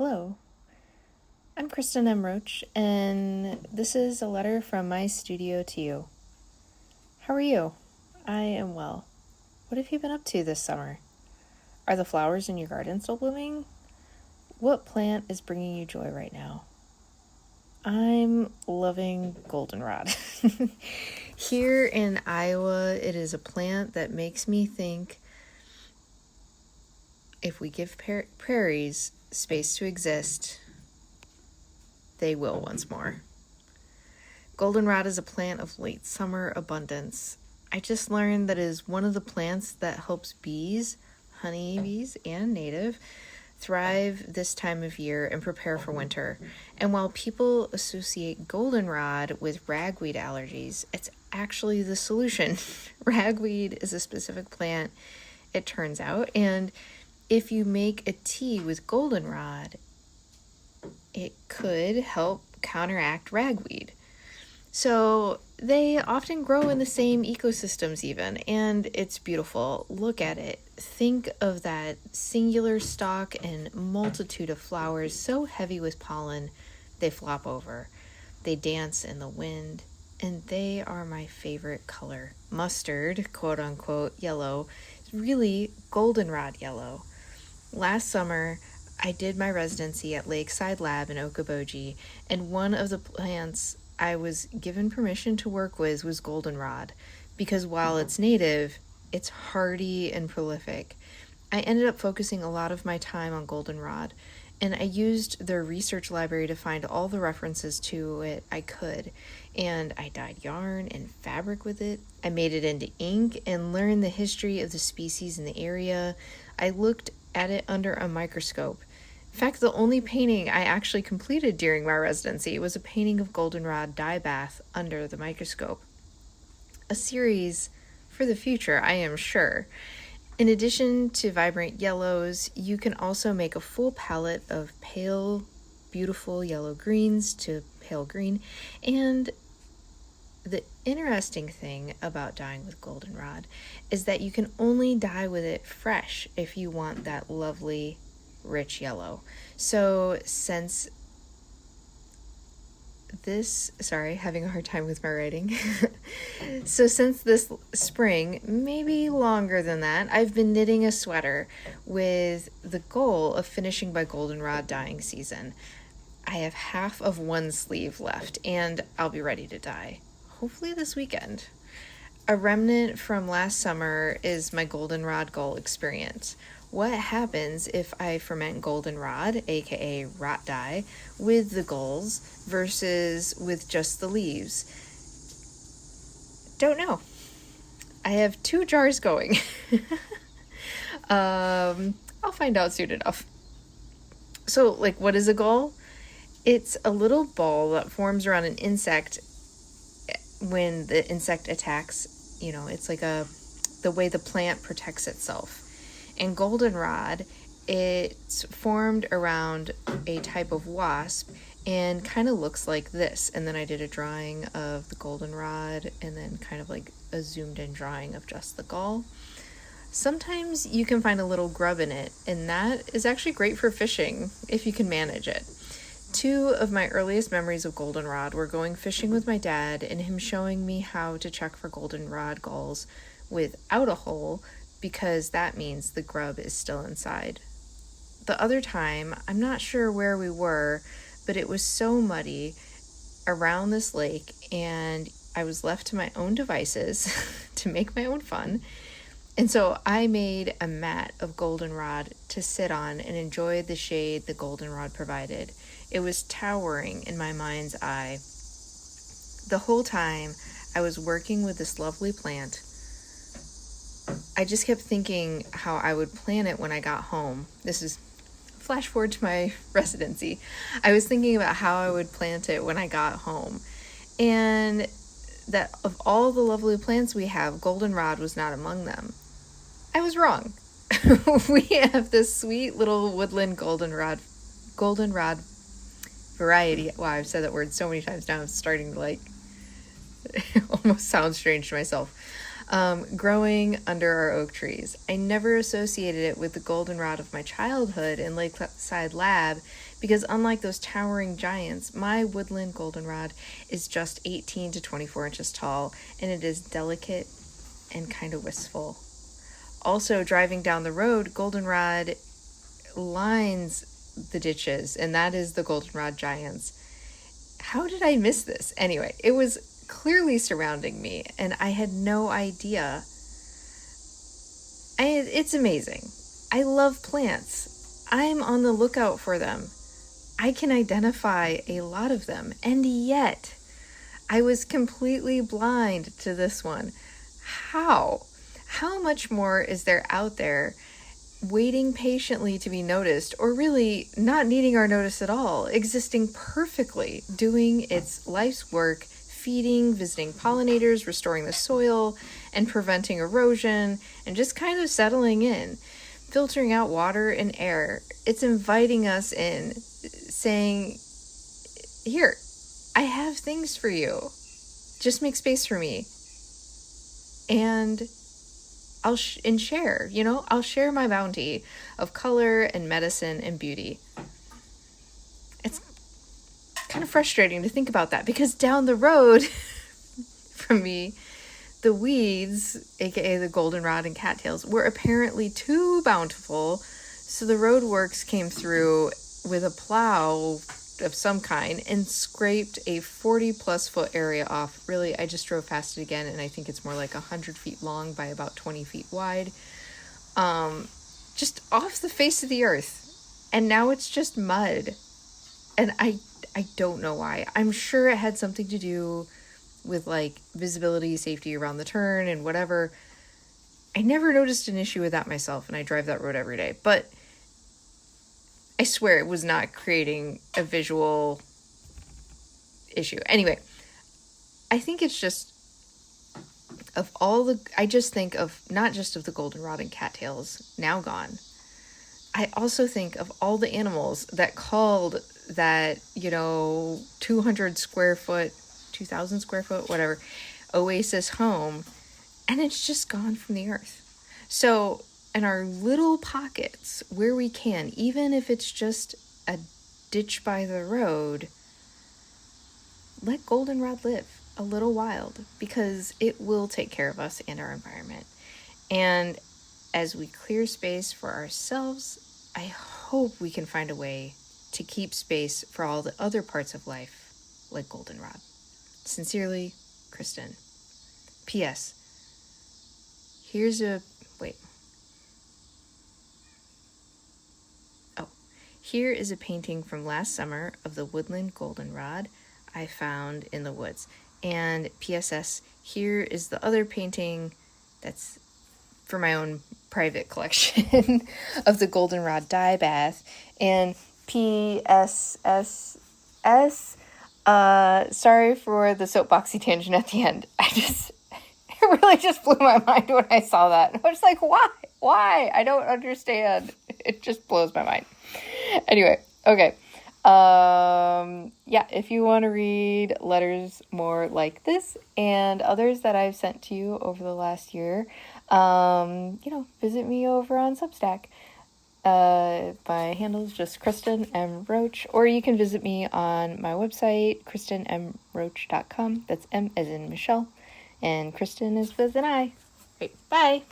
Hello, I'm Kristin M. Roach, and this is a letter from my studio to you. How are you? I am well. What have you been up to this summer? Are the flowers in your garden still blooming? What plant is bringing you joy right now? I'm loving goldenrod. Here in Iowa, it is a plant that makes me think if we give prairies space to exist, they will once more. Goldenrod is a plant of late summer abundance. I just learned that it is one of the plants that helps bees, honeybees, and native thrive this time of year and prepare for winter. And while people associate goldenrod with ragweed allergies, it's actually the solution. Ragweed is a specific plant, it turns out, and if you make a tea with goldenrod, it could help counteract ragweed. So they often grow in the same ecosystems even, and it's beautiful. Look at it. Think of that singular stalk and multitude of flowers so heavy with pollen, they flop over. They dance in the wind, and they are my favorite color. Mustard, quote unquote, yellow, really goldenrod yellow. Last summer, I did my residency at Lakeside Lab in Okoboji, and one of the plants I was given permission to work with was goldenrod, because while it's native, it's hardy and prolific. I ended up focusing a lot of my time on goldenrod, and I used their research library to find all the references to it I could, and I dyed yarn and fabric with it. I made it into ink and learned the history of the species in the area. I looked at it under a microscope. In fact, the only painting I actually completed during my residency was a painting of goldenrod dye bath under the microscope. A series for the future, I am sure. In addition to vibrant yellows, you can also make a full palette of pale, beautiful yellow greens to pale green. And the interesting thing about dyeing with goldenrod is that you can only dye with it fresh if you want that lovely rich yellow. So since having a hard time with my writing. So since this spring, maybe longer than that, I've been knitting a sweater with the goal of finishing by goldenrod dyeing season. I have half of one sleeve left and I'll be ready to dye, hopefully this weekend. A remnant from last summer is my goldenrod gull experience. What happens if I ferment goldenrod, aka rot dye, with the gulls versus with just the leaves? Don't know. I have 2 jars going. I'll find out soon enough. So, what is a gull? It's a little ball that forms around an insect when the insect attacks. It's like the way the plant protects itself. And goldenrod, it's formed around a type of wasp and kind of looks like this. And then I did a drawing of the goldenrod and then kind of like a zoomed in drawing of just the gall. Sometimes you can find a little grub in it, and that is actually great for fishing if you can manage it. 2 of my earliest memories of goldenrod were going fishing with my dad and him showing me how to check for goldenrod gulls without a hole, because that means the grub is still inside. The other time, I'm not sure where we were, but it was so muddy around this lake and I was left to my own devices to make my own fun. And so I made a mat of goldenrod to sit on and enjoy the shade the goldenrod provided. It was towering in my mind's eye. The whole time I was working with this lovely plant, I just kept thinking how I would plant it when I got home. This is flash forward to my residency. I was thinking about how I would plant it when I got home. And that of all the lovely plants we have, goldenrod was not among them. I was wrong. We have this sweet little woodland goldenrod variety. Wow, I've said that word so many times now, I'm starting to almost sound strange to myself. growing under our oak trees. I never associated it with the goldenrod of my childhood in Lakeside Lab because unlike those towering giants, my woodland goldenrod is just 18 to 24 inches tall, and it is delicate and kind of wistful. Also, driving down the road, goldenrod lines the ditches, and that is the goldenrod giants. How did I miss this? Anyway, it was clearly surrounding me, and I had no idea. It's amazing. I love plants. I'm on the lookout for them. I can identify a lot of them, and yet I was completely blind to this one. How? How much more is there out there waiting patiently to be noticed, or really not needing our notice at all, existing perfectly, doing its life's work, feeding, visiting pollinators, restoring the soil, and preventing erosion, and just kind of settling in, filtering out water and air. It's inviting us in, saying, here, I have things for you. Just make space for me. And I'll share, I'll share my bounty of color and medicine and beauty. It's kind of frustrating to think about that because down the road from me, the weeds, aka the goldenrod and cattails, were apparently too bountiful. So the roadworks came through with a plow of some kind and scraped a 40+ foot area off. Really, I just drove past it again, and I think it's more like 100 feet long by about 20 feet wide. Just off the face of the earth. And now it's just mud. And I don't know why. I'm sure it had something to do with like visibility, safety around the turn and whatever. I never noticed an issue with that myself, and I drive that road every day. But I swear it was not creating a visual issue. Anyway, I think it's just I just think of not just of the goldenrod and cattails now gone. I also think of all the animals that called that, 200 square foot, 2,000 square foot, whatever, oasis home, and it's just gone from the earth. So in our little pockets where we can, even if it's just a ditch by the road, let goldenrod live a little wild, because it will take care of us and our environment. And as we clear space for ourselves, I hope we can find a way to keep space for all the other parts of life, like goldenrod. Sincerely, Kristin. P.S. Here is a painting from last summer of the woodland goldenrod I found in the woods. And P.S.S. Here is the other painting that's for my own private collection of the goldenrod dye bath. And P.S.S. Sorry for the soapboxy tangent at the end. It really just blew my mind when I saw that. I was like, why? I don't understand. It just blows my mind. Anyway, okay. If you want to read letters more like this and others that I've sent to you over the last year, visit me over on Substack. My handle is just Kristin M. Roach, or you can visit me on my website, KristinMRoach.com. That's M as in Michelle, and Kristin is with an I. Right, bye.